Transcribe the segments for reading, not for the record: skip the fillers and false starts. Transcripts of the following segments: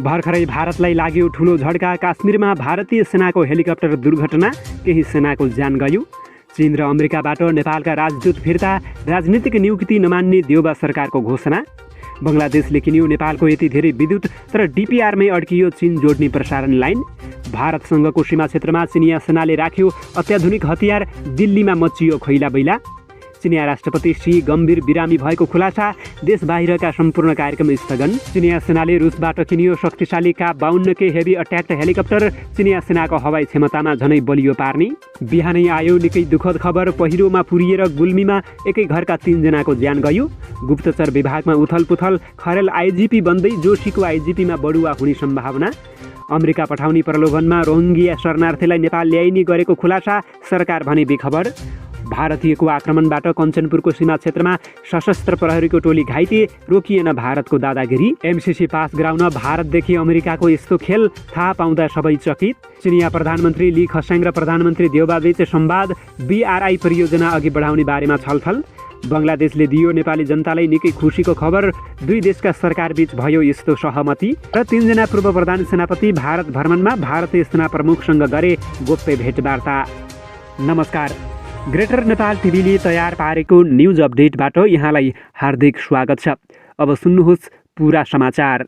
भर्खरै भारतलाई लाग्यो ठुलो झड्का। काश्मीरमा भारतीय सेनाको हेलिकप्टर दुर्घटना, केही सेनाको ज्यान गयो। चीन र अमेरिकाबाट नेपालका राजदूत फिर्ता, राजनीतिक नियुक्ति नमान्ने देउबा सरकारको घोषणा। बङ्गलादेशले किन्यो नेपालको यति धेरै विद्युत, तर डिपिआरमै अड्कियो चीन जोड्ने प्रसारण लाइन। भारतसँगको सीमा क्षेत्रमा चिनिया सेनाले राख्यो अत्याधुनिक हतियार, दिल्लीमा मचियो खैला बैला। चिनिया राष्ट्रपति सी गम्भीर बिरामी भएको खुलासा, देश बाहिरका सम्पूर्ण कार्यक्रम स्थगन। चिनिया सेनाले रुसबाट किनियो शक्तिशाली Ka-52K हेभी अट्याक्ड हेलिकप्टर, चिनिया सेनाको हवाई क्षमतामा झनै बलियो पार्ने। बिहानै आयो निकै दुःखद खबर, पहिरोमा पुरिएर गुल्मीमा एकै घरका 3 जनाको ज्यान गयो। गुप्तचर विभागमा उथलपुथल, खरेल आइजिपी बन्दै जोशीको आइजिपीमा बढुवा हुने सम्भावना। अमेरिका पठाउने प्रलोभनमा रोहिङ्गिया शरणार्थीलाई नेपाल ल्याइने गरेको खुलासा, सरकार भने बेखबर। भारतीयको आक्रमणबाट कञ्चनपुरको सीमा क्षेत्रमा सशस्त्र प्रहरीको टोली घाइते, रोकिएन भारतको दादागिरी। एमसिसी पास गराउन भारतदेखि अमेरिकाको यस्तो खेल, थाहा पाउँदा सबै चकित। चिनिया प्रधानमन्त्री ली खस्याङ र प्रधानमन्त्री देउबाबीच संवाद, बीआरआई परियोजना अघि बढाउने बारेमा छलफल। बङ्गलादेशले दियो नेपाली जनतालाई निकै खुसीको खबर, 2 देशका सरकारबीच भयो यस्तो सहमति। र 3 जना पूर्व प्रधान सेनापति भारत भ्रमणमा, भारतीय सेना प्रमुखसँग गरे गोप्य भेटवार्ता। नमस्कार, ग्रेटर नेपाल टिभीले तयार पारेको न्युज अपडेटबाट यहाँलाई हार्दिक स्वागत छ। अब सुन्नुहोस् पुरा समाचार।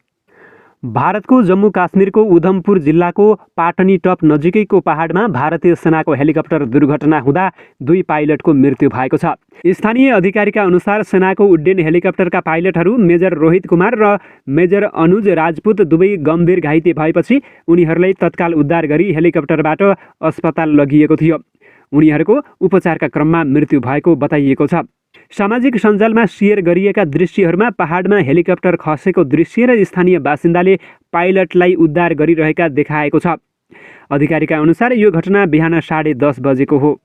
भारतको जम्मू काश्मीरको उधमपुर जिल्लाको पाटनी टप नजिकैको पहाडमा भारतीय सेनाको हेलिकप्टर दुर्घटना हुँदा 2 पाइलटको मृत्यु भएको छ। स्थानीय अधिकारीका अनुसार सेनाको उड्डयन हेलिकप्टरका पाइलटहरू मेजर रोहित कुमार र मेजर अनुज राजपूत दुवै गम्भीर घाइते भएपछि उनीहरूलाई तत्काल उद्धार गरी हेलिकप्टरबाट अस्पताल लगिएको थियो। उनीहरूको उपचारका क्रममा मृत्यु भएको बताइएको छ। सामाजिक सञ्जालमा सेयर गरिएका दृश्यहरूमा पहाडमा हेलिकप्टर खसेको दृश्य र स्थानीय बासिन्दाले पाइलटलाई उद्धार गरिरहेका देखाएको छ। अधिकारीका अनुसार यो घटना बिहान 10:30 बजेको हो।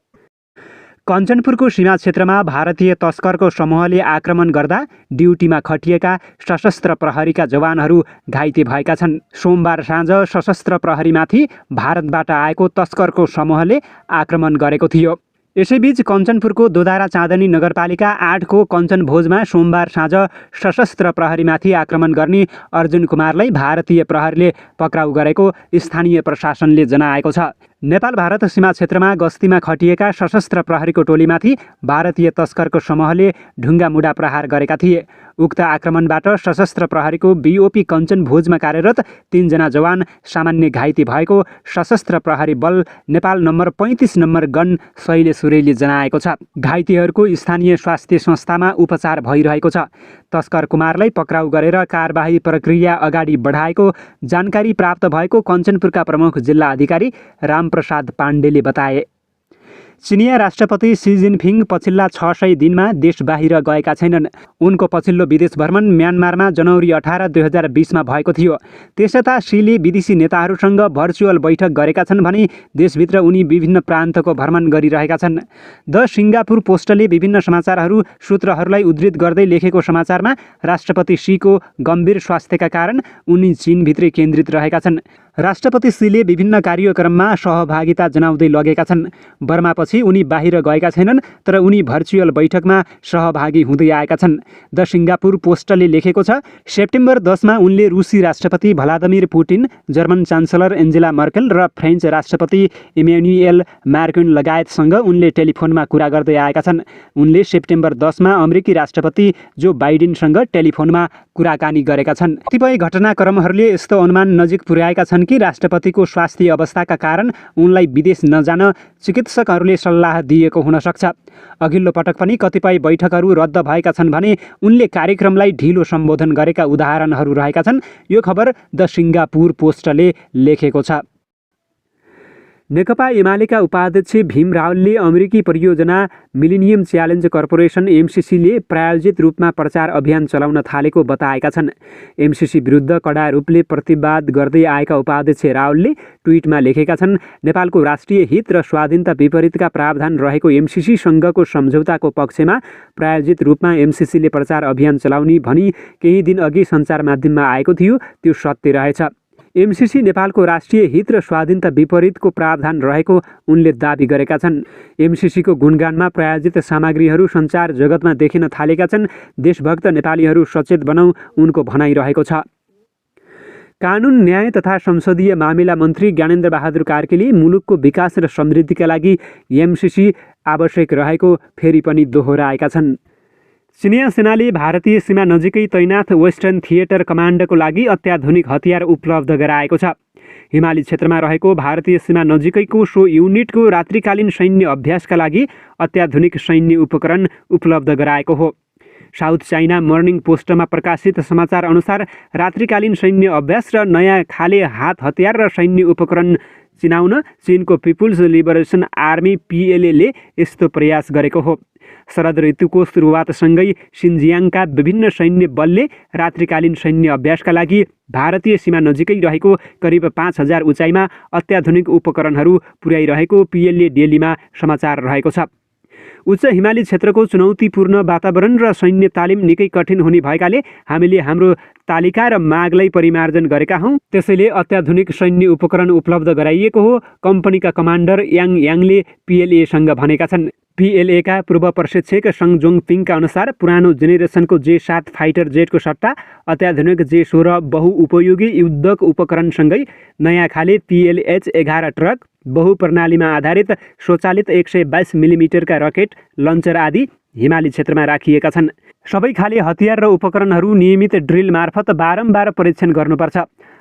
कञ्चनपुरको सीमा क्षेत्रमा भारतीय तस्करको समूहले आक्रमण गर्दा ड्युटीमा खटिएका सशस्त्र प्रहरीका जवानहरू घाइते भएका छन्। सोमबार साँझ सशस्त्र प्रहरीमाथि भारतबाट आएको तस्करको समूहले आक्रमण गरेको थियो। यसैबीच कञ्चनपुरको दोधारा चाँदनी नगरपालिका 8 को कञ्चनभोजमा सोमबार साँझ सशस्त्र प्रहरीमाथि आक्रमण गर्ने अर्जुन कुमारलाई भारतीय प्रहरीले पक्राउ गरेको स्थानीय प्रशासनले जनाएको छ। नेपाल भारत सीमा क्षेत्रमा गस्तीमा खटिएका सशस्त्र प्रहरीको टोलीमाथि भारतीय तस्करको समूहले ढुङ्गामुढा प्रहार गरेका थिए। उक्त आक्रमणबाट सशस्त्र प्रहरीको बीओपी कञ्चनभोजमा कार्यरत 3 जना जवान सामान्य घाइते भएको सशस्त्र प्रहरी बल नेपाल नम्बर 35 नम्बर गण शैले सुरेले जनाएको छ। घाइतेहरूको स्थानीय स्वास्थ्य संस्थामा उपचार भइरहेको छ। तस्कर कुमारलाई पक्राउ गरेर कारबाही प्रक्रिया अगाडि बढाएको जानकारी प्राप्त भएको कञ्चनपुरका प्रमुख जिल्ला अधिकारी रामप्रसाद पाण्डेले बताए। चिनिया राष्ट्रपति सी जिनपिङ पछिल्ला 600 दिनमा देश बाहिर गएका छैनन्। उनको पछिल्लो विदेश भ्रमण म्यानमारमा जनवरी 18, 2020मा भएको थियो। त्यसयता सीले विदेशी नेताहरूसँग भर्चुअल बैठक गरेका छन् भने देशभित्र उनी विभिन्न प्रान्तको भ्रमण गरिरहेका छन्। द सिङ्गापुर पोस्टले विभिन्न समाचारहरू सूत्रहरूलाई उद्धृत गर्दै लेखेको समाचारमा राष्ट्रपति सीको गम्भीर स्वास्थ्यका कारण उनी चीनभित्रै केन्द्रित रहेका छन्। राष्ट्रपति सीले विभिन्न कार्यक्रममा सहभागिता जनाउँदै लगेका छन्। बर्मापछि उनी बाहिर गएका छैनन्, तर उनी भर्चुअल बैठकमा सहभागी हुँदै आएका छन्। द सिङ्गापुर पोस्टले लेखेको छ, सेप्टेम्बर 10मा उनले रुसी राष्ट्रपति Vladimir Putin, German chancellor Angela Merkel र फ्रेन्च राष्ट्रपति इम्यानुएल म्याक्रोन लगायतसँग उनले टेलिफोनमा कुरा गर्दै आएका छन्। उनले सेप्टेम्बर 10मा अमेरिकी राष्ट्रपति जो बाइडेनसँग टेलिफोनमा कुराकानी गरेका छन्। कतिपय घटनाक्रमहरूले यस्तो अनुमान नजिक पुर्याएका छन् कि राष्ट्रपतिको स्वास्थ्य अवस्थाका कारण उनलाई विदेश नजान चिकित्सकहरूले सल्लाह दिएको हुन सक्छ। अघिल्लो पटक पनि कतिपय बैठकहरू रद्द भएका छन् भने उनले कार्यक्रमलाई ढिलो सम्बोधन गरेका उदाहरणहरू रहेका छन्। यो खबर द सिङ्गापुर पोस्टले लेखेको छ। नेकपा एमालेका उपाध्यक्ष भीम रावलले अमेरिकी परियोजना मिलेनियम च्यालेन्ज कर्पोरेसन एमसिसीले प्रायोजित रूपमा प्रचार अभियान चलाउन थालेको बताएका छन्। एमसिसी विरुद्ध कडा रूपले प्रतिवाद गर्दै आएका उपाध्यक्ष रावलले ट्विटमा लेखेका छन्, नेपालको राष्ट्रिय हित र स्वाधीनता विपरीतका प्रावधान रहेको एमसिसीसँगको सम्झौताको पक्षमा प्रायोजित रूपमा एमसिसीले प्रचार अभियान चलाउने भनी केही दिन अघि सञ्चार माध्यममा आएको थियो। त्यो सत्य रहेछ। एमसिसी नेपालको राष्ट्रिय हित र स्वाधीनता विपरीतको प्रावधान रहेको उनले दाबी गरेका छन्। एमसिसीको गुणगानमा प्रायोजित सामग्रीहरू सञ्चार जगतमा देखिन थालेका छन्। देशभक्त नेपालीहरू सचेत बनाऊ उनको भनाइ रहेको छ। कानुन न्याय तथा संसदीय मामिला मन्त्री ज्ञानेन्द्र बहादुर कार्कीले मुलुकको विकास र समृद्धिका लागि एमसिसी आवश्यक रहेको फेरि पनि दोहोऱ्याएका छन्। चिनिया सेनाले भारतीय सीमा नजिकै तैनाथ वेस्टर्न थिएटर कमान्डको लागि अत्याधुनिक हतियार उपलब्ध गराएको छ। हिमाली क्षेत्रमा रहेको भारतीय सीमा नजिकैको सो युनिटको रात्रिकालीन सैन्य अभ्यासका लागि अत्याधुनिक सैन्य उपकरण उपलब्ध गराएको हो। साउथ चाइना मर्निङ पोस्टमा प्रकाशित समाचार अनुसार रात्रिकालीन सैन्य अभ्यास र नयाँ खाले हात हतियार र सैन्य उपकरण चिनाउन चीनको पिपुल्स लिबरेसन आर्मी PLA यस्तो प्रयास गरेको हो। शरद ऋतुको सुरुवातसँगै सिन्जियाङका विभिन्न सैन्य बलले रात्रिकालीन सैन्य अभ्यासका लागि भारतीय सीमा नजिकै रहेको करिब 5000 उचाइमा अत्याधुनिक उपकरणहरू पुर्याइरहेको PLA डेलीमा समाचार रहेको छ। उच्च हिमाली क्षेत्रको चुनौतीपूर्ण वातावरण र सैन्य तालिम निकै कठिन हुने भएकाले हामीले हाम्रो तालिका र मागलाई परिमार्जन गरेका हौँ। त्यसैले अत्याधुनिक सैन्य उपकरण उपलब्ध गराइएको हो, कम्पनीका कमान्डर याङले PLAसँग भनेका छन्। PLA का पूर्व प्रशिक्षक सङ जोङपिङका अनुसार पुरानो जेनेरेसनको J7 फाइटर जेटको सट्टा अत्याधुनिक J16 बहुउपयोगी युद्धक उपकरणसँगै नयाँ खाले PLH-11 ट्रक, बहुप्रणालीमा आधारित स्वचालित 122 मिलिमिटरका रकेट लन्चर आदि हिमाली क्षेत्रमा राखिएका छन्। सबै खाले हतियार र उपकरणहरू नियमित ड्रिल मार्फत बारम्बार परीक्षण गर्नुपर्छ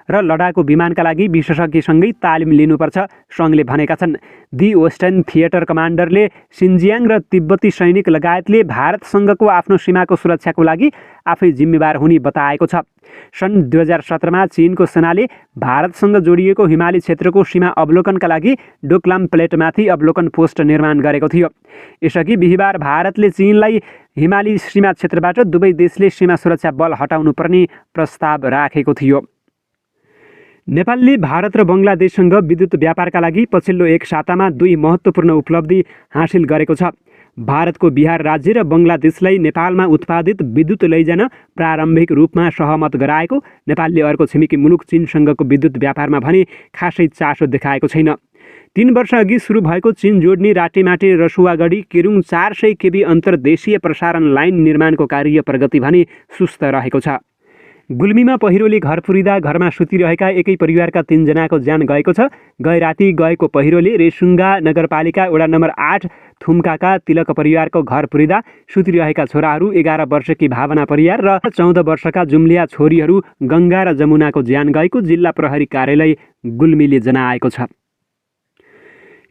र लडाकु विमानका लागि विशेषज्ञसँगै तालिम लिनुपर्छ, सङ्घले भनेका छन्। दि वेस्टर्न थिएटर कमान्डरले सिन्जियाङ र तिब्बती सैनिक लगायतले भारतसँगको आफ्नो सीमाको सुरक्षाको लागि आफै जिम्मेवार हुने बताएको छ। सन् 2017मा चीनको सेनाले भारतसँग जोडिएको हिमाली क्षेत्रको सीमा अवलोकनका लागि डोकलाम प्लेटमाथि अवलोकन पोस्ट निर्माण गरेको थियो। यसअघि बिहिबार भारतले चीनलाई हिमाली सीमा क्षेत्रबाट दुवै देशले सीमा सुरक्षा बल हटाउनुपर्ने प्रस्ताव राखेको थियो। नेपालले भारत र बङ्गलादेशसँग विद्युत व्यापारका लागि पछिल्लो एक सातामा 2 महत्त्वपूर्ण उपलब्धि हासिल गरेको छ। भारतको बिहार राज्य र बङ्गलादेशलाई नेपालमा उत्पादित विद्युत लैजान प्रारम्भिक रूपमा सहमत गराएको नेपालले अर्को छिमेकी मुलुक चीनसँगको विद्युत व्यापारमा भने खासै चासो देखाएको छैन। 3 वर्षअघि सुरु भएको चीन जोड्ने राटेमाटे रसुवागढी केरुङ 400 kV अन्तर्देशीय प्रसारण लाइन निर्माणको कार्य प्रगति भने सुस्त रहेको छ। गुल्मीमा पहिरोले घर पुरिँदा घरमा सुतिरहेका एकै परिवारका 3 जनाको ज्यान गएको छ। गए राति गएको पहिरोले रेसुङ्गा नगरपालिका वडा नम्बर 8 थुम्काका तिलक परिवारको घर पुरिँदा सुतिरहेका छोराहरू 11 वर्षकी भावना परियार र 14 वर्षका जुम्लिया छोरीहरू गङ्गा र जमुनाको ज्यान गएको जिल्ला प्रहरी कार्यालय गुल्मीले जनाएको छ।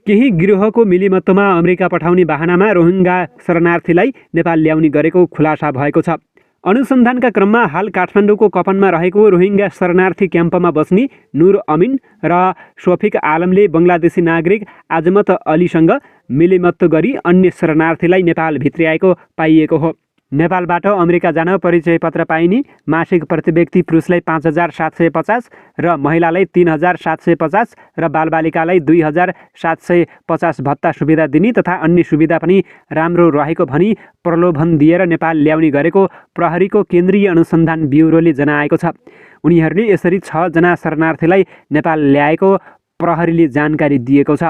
केही गिरोहको मिलिमत्तमा अमेरिका पठाउने बहानामा रोहिङ्गा शरणार्थीलाई नेपाल ल्याउने गरेको खुलासा भएको छ। अनुसन्धानका क्रममा हाल काठमाडौँको कपनमा रहेको रोहिङ्गा शरणार्थी क्याम्पमा बस्ने नुर अमिन र शफिक आलमले बङ्गलादेशी नागरिक आजमत अलीसँग मिलिमत्त गरी अन्य शरणार्थीलाई नेपाल भित्र्याएको पाइएको हो। नेपालबाट अमेरिका जान परिचय पत्र पाइने मासिक प्रतिव्यक्ति पुरुषलाई 5750 र महिलालाई 3750 र बालबालिकालाई 2750 भत्ता सुविधा दिने तथा अन्य सुविधा पनि राम्रो रहेको भनी प्रलोभन दिएर नेपाल ल्याउने गरेको प्रहरीको केन्द्रीय अनुसन्धान ब्युरोले जनाएको छ। उनीहरूले यसरी 6 जना शरणार्थीलाई नेपाल ल्याएको प्रहरीले जानकारी दिएको छ।